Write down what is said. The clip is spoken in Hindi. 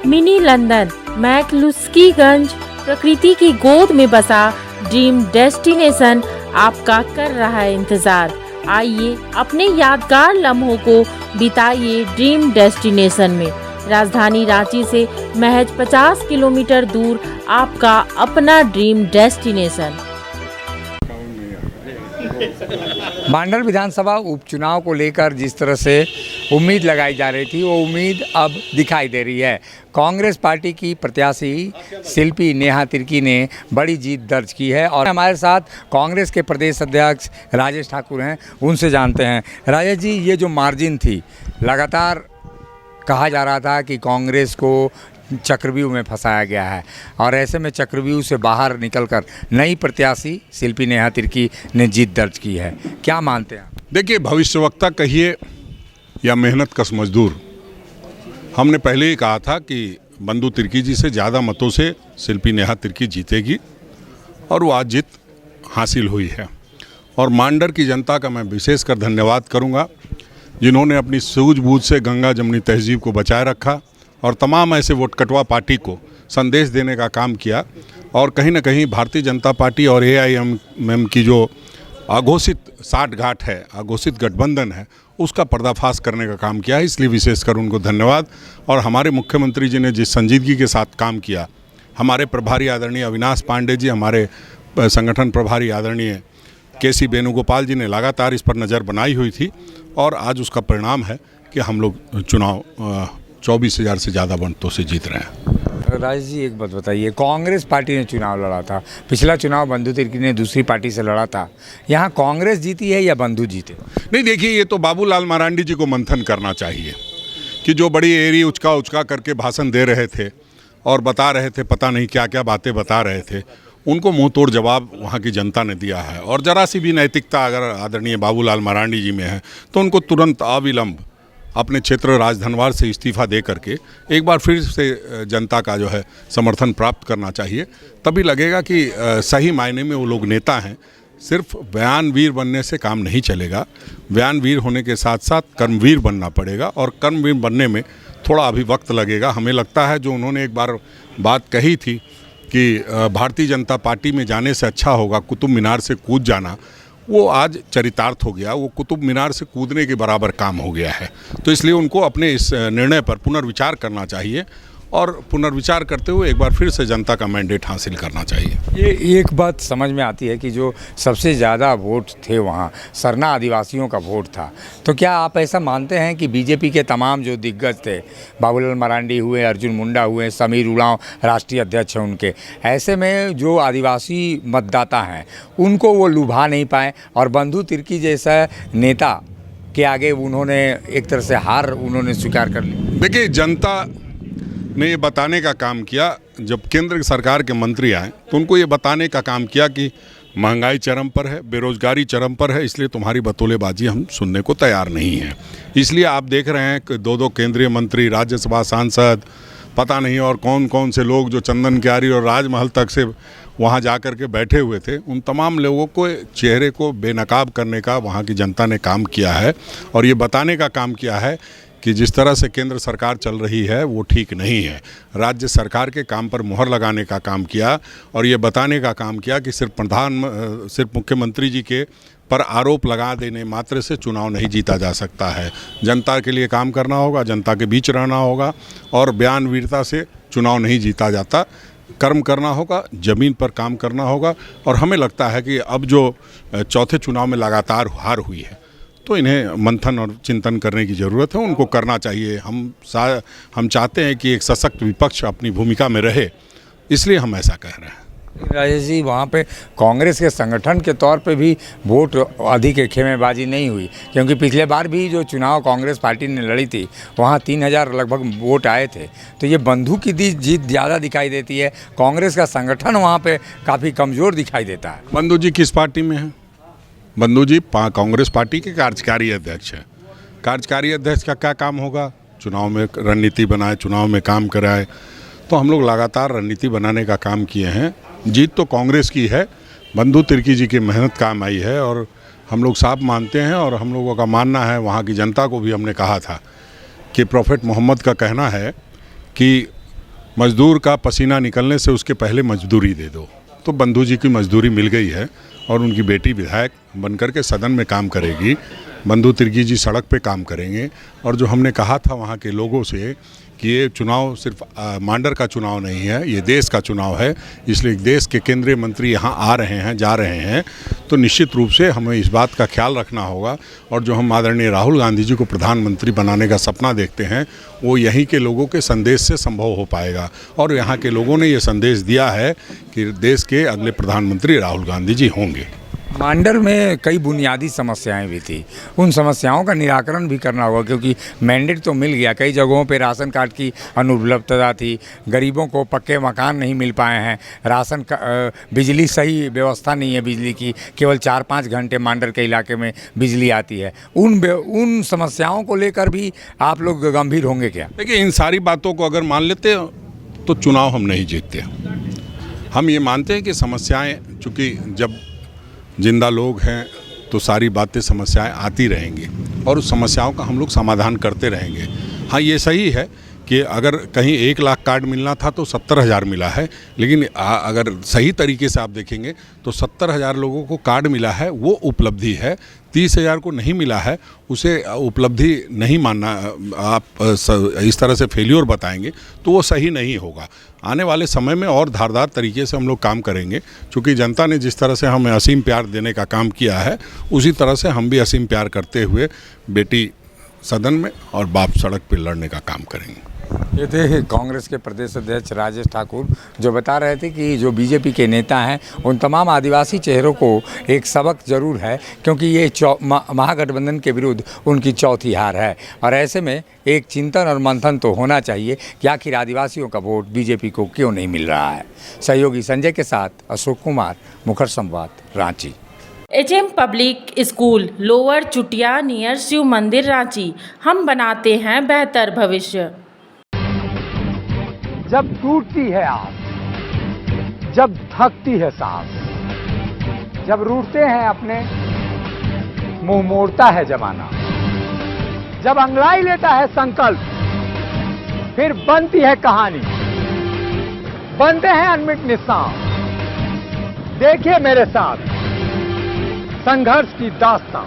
मिनी लंदन मैक्लुस्कीगंज प्रकृति की गोद में बसा ड्रीम डेस्टिनेशन आपका कर रहा है इंतजार। आइए अपने यादगार लम्हों को बिताइए ड्रीम डेस्टिनेशन में। राजधानी रांची से महज 50 किलोमीटर दूर आपका अपना ड्रीम डेस्टिनेशन। मांडल विधानसभा उपचुनाव को लेकर जिस तरह से उम्मीद लगाई जा रही थी, वो उम्मीद अब दिखाई दे रही है। कांग्रेस पार्टी की प्रत्याशी शिल्पी नेहा तिर्की ने बड़ी जीत दर्ज की है और हमारे साथ कांग्रेस के प्रदेश अध्यक्ष राजेश ठाकुर हैं, उनसे जानते हैं। राजेश जी, ये जो मार्जिन थी, लगातार कहा जा रहा था कि कांग्रेस को चक्रव्यूह में फंसाया गया है और ऐसे में चक्रव्यूह से बाहर निकलकर नई प्रत्याशी शिल्पी नेहा तिर्की ने जीत दर्ज की है। क्या मानते हैं आप? देखिए, भविष्यवक्ता कहिए या मेहनत कश मजदूर, हमने पहले ही कहा था कि बंधु तिर्की जी से ज़्यादा मतों से शिल्पी नेहा तिर्की जीतेगी और वो आज जीत हासिल हुई है। और मांडर की जनता का मैं विशेषकर धन्यवाद करूंगा, जिन्होंने अपनी सूझबूझ से गंगा जमुनी तहजीब को बचाए रखा और तमाम ऐसे वोटकटवा पार्टी को संदेश देने का काम किया और कहीं ना कहीं भारतीय जनता पार्टी और AIMM की जो अघोषित साठगांठ है, अघोषित गठबंधन है, उसका पर्दाफाश करने का काम किया है। इसलिए विशेषकर उनको धन्यवाद। और हमारे मुख्यमंत्री जी ने जिस संजीदगी के साथ काम किया, हमारे प्रभारी आदरणीय अविनाश पांडे जी, हमारे संगठन प्रभारी आदरणीय KC वेणुगोपाल जी ने लगातार इस पर नज़र बनाई हुई थी और आज उसका परिणाम है कि हम लोग चुनाव 24,000 से ज़्यादा वोटों से जीत रहे हैं। राजेश जी, एक बात बताइए, कांग्रेस पार्टी ने चुनाव लड़ा था, पिछला चुनाव बंधु तिर्की ने दूसरी पार्टी से लड़ा था, यहाँ कांग्रेस जीती है या बंधु जीते? नहीं, देखिए, ये तो बाबूलाल मरांडी जी को मंथन करना चाहिए कि जो बड़ी एरी उचका उचका करके भाषण दे रहे थे और बता रहे थे, पता नहीं क्या क्या बातें बता रहे थे, उनको मुंह तोड़ जवाब वहाँ की जनता ने दिया है। और जरा सी भी नैतिकता अगर आदरणीय बाबूलाल मरांडी जी में है तो उनको तुरंत अविलंब अपने क्षेत्र राजधनवार से इस्तीफा दे करके एक बार फिर से जनता का जो है समर्थन प्राप्त करना चाहिए। तभी लगेगा कि सही मायने में वो लोग नेता हैं। सिर्फ बयानवीर बनने से काम नहीं चलेगा, बयानवीर होने के साथ साथ कर्मवीर बनना पड़ेगा और कर्मवीर बनने में थोड़ा अभी वक्त लगेगा। हमें लगता है जो उन्होंने एक बार बात कही थी कि भारतीय जनता पार्टी में जाने से अच्छा होगा कुतुब मीनार से कूद जाना, वो आज चरितार्थ हो गया। वो कुतुब मीनार से कूदने के बराबर काम हो गया है। तो इसलिए उनको अपने इस निर्णय पर पुनर्विचार करना चाहिए और पुनर्विचार करते हुए एक बार फिर से जनता का मैंडेट हासिल करना चाहिए। ये एक बात समझ में आती है कि जो सबसे ज़्यादा वोट थे वहाँ सरना आदिवासियों का वोट था, तो क्या आप ऐसा मानते हैं कि बीजेपी के तमाम जो दिग्गज थे, बाबूलाल मरांडी हुए, अर्जुन मुंडा हुए, समीर उरांव राष्ट्रीय अध्यक्ष हैं उनके, ऐसे में जो आदिवासी मतदाता हैं उनको वो लुभा नहीं पाए और बंधु तिर्की जैसा नेता के आगे उन्होंने एक तरह से हार उन्होंने स्वीकार कर ली? देखिए, जनता ने ये बताने का काम किया, जब केंद्र सरकार के मंत्री आए तो उनको ये बताने का काम किया कि महंगाई चरम पर है, बेरोजगारी चरम पर है, इसलिए तुम्हारी बतौलेबाजी हम सुनने को तैयार नहीं है। इसलिए आप देख रहे हैं कि दो केंद्रीय मंत्री, राज्यसभा सांसद, पता नहीं और कौन कौन से लोग जो चंदन क्यारी और राजमहल तक से वहाँ जा कर के बैठे हुए थे, उन तमाम लोगों को चेहरे को बेनकाब करने का वहाँ की जनता ने काम किया है और ये बताने का काम किया है कि जिस तरह से केंद्र सरकार चल रही है वो ठीक नहीं है। राज्य सरकार के काम पर मुहर लगाने का काम किया और ये बताने का काम किया कि सिर्फ मुख्यमंत्री जी के पर आरोप लगा देने मात्र से चुनाव नहीं जीता जा सकता है। जनता के लिए काम करना होगा, जनता के बीच रहना होगा और बयानवीरता से चुनाव नहीं जीता जाता। कर्म करना होगा, ज़मीन पर काम करना होगा और हमें लगता है कि अब जो चौथे चुनाव में लगातार हार हुई है तो इन्हें मंथन और चिंतन करने की ज़रूरत है, उनको करना चाहिए। हम चाहते हैं कि एक सशक्त विपक्ष अपनी भूमिका में रहे, इसलिए हम ऐसा कह रहे हैं। राजेश जी, वहाँ पे कांग्रेस के संगठन के तौर पे भी वोट अधिक खेमेबाजी नहीं हुई, क्योंकि पिछले बार भी जो चुनाव कांग्रेस पार्टी ने लड़ी थी वहाँ 3,000 लगभग वोट आए थे। तो ये बंधु की जीत ज़्यादा दिखाई देती है, कांग्रेस का संगठन वहाँ पे काफ़ी कमज़ोर दिखाई देता है। बंधु जी किस पार्टी में हैं? बंधु जी कांग्रेस पार्टी के कार्यकारी अध्यक्ष हैं। कार्यकारी अध्यक्ष का क्या काम होगा? चुनाव में रणनीति बनाए, चुनाव में काम कराए। तो हम लोग लगातार रणनीति बनाने का काम किए हैं। जीत तो कांग्रेस की है, बंधु तिर्की जी की मेहनत काम आई है और हम लोग साफ मानते हैं और हम लोगों का मानना है, वहाँ की जनता को भी हमने कहा था कि प्रॉफेट मोहम्मद का कहना है कि मजदूर का पसीना निकलने से उसके पहले मजदूरी दे दो। तो बंधु जी की मजदूरी मिल गई है और उनकी बेटी विधायक बनकर के सदन में काम करेगी। बंधु तिर्की जी सड़क पे काम करेंगे। और जो हमने कहा था वहाँ के लोगों से कि ये चुनाव सिर्फ मांडर का चुनाव नहीं है, ये देश का चुनाव है, इसलिए देश के केंद्रीय मंत्री यहाँ आ रहे हैं, जा रहे हैं, तो निश्चित रूप से हमें इस बात का ख्याल रखना होगा। और जो हम आदरणीय राहुल गांधी जी को प्रधानमंत्री बनाने का सपना देखते हैं, वो यहीं के लोगों के संदेश से संभव हो पाएगा। और यहाँ के लोगों ने ये संदेश दिया है कि देश के अगले प्रधानमंत्री राहुल गांधी जी होंगे। मांडर में कई बुनियादी समस्याएं भी थी, उन समस्याओं का निराकरण भी करना होगा, क्योंकि मैंडेट तो मिल गया। कई जगहों पे राशन कार्ड की अनुपलब्धता थी, गरीबों को पक्के मकान नहीं मिल पाए हैं, राशन का बिजली सही व्यवस्था नहीं है बिजली की, केवल 4-5 घंटे मांडर के इलाके में बिजली आती है। उन समस्याओं को लेकर भी आप लोग गंभीर होंगे क्या? देखिए, इन सारी बातों को अगर मान लेते तो चुनाव हम नहीं जीतते। हम ये मानते हैं कि समस्याएँ, चूँकि जब जिंदा लोग हैं तो सारी बातें समस्याएं आती रहेंगी और उस समस्याओं का हम लोग समाधान करते रहेंगे। हाँ, ये सही है कि अगर कहीं 1 लाख कार्ड मिलना था तो 70,000 मिला है, लेकिन अगर सही तरीके से आप देखेंगे तो 70,000 लोगों को कार्ड मिला है, वो उपलब्धि है। 30,000 को नहीं मिला है, उसे उपलब्धि नहीं मानना, आप इस तरह से फेल्योर बताएंगे तो वो सही नहीं होगा। आने वाले समय में और धारदार तरीके से हम लोग काम करेंगे, क्योंकि जनता ने जिस तरह से हमें असीम प्यार देने का काम किया है, उसी तरह से हम भी असीम प्यार करते हुए बेटी सदन में और बाप सड़क पर लड़ने का काम करेंगे। ये थे कांग्रेस के प्रदेश अध्यक्ष राजेश ठाकुर, जो बता रहे थे कि जो बीजेपी के नेता हैं उन तमाम आदिवासी चेहरों को एक सबक जरूर है, क्योंकि ये महागठबंधन के विरुद्ध उनकी चौथी हार है। और ऐसे में एक चिंतन और मंथन तो होना चाहिए कि आखिर आदिवासियों का वोट बीजेपी को क्यों नहीं मिल रहा है। सहयोगी संजय के साथ Ashok Kumar, Mukhar Samvad, Ranchi. HM public school, lower Chutia, near Shiv Mandir, Ranchi. हम बनाते हैं बेहतर भविष्य। जब टूटती है आस, जब थकती है सांस, जब रूठते हैं अपने, मुंह मोड़ता है जमाना, जब अंगड़ाई लेता है संकल्प, फिर बनती है कहानी, बनते हैं अनमिट निशान। देखिए मेरे साथ संघर्ष की दास्तां।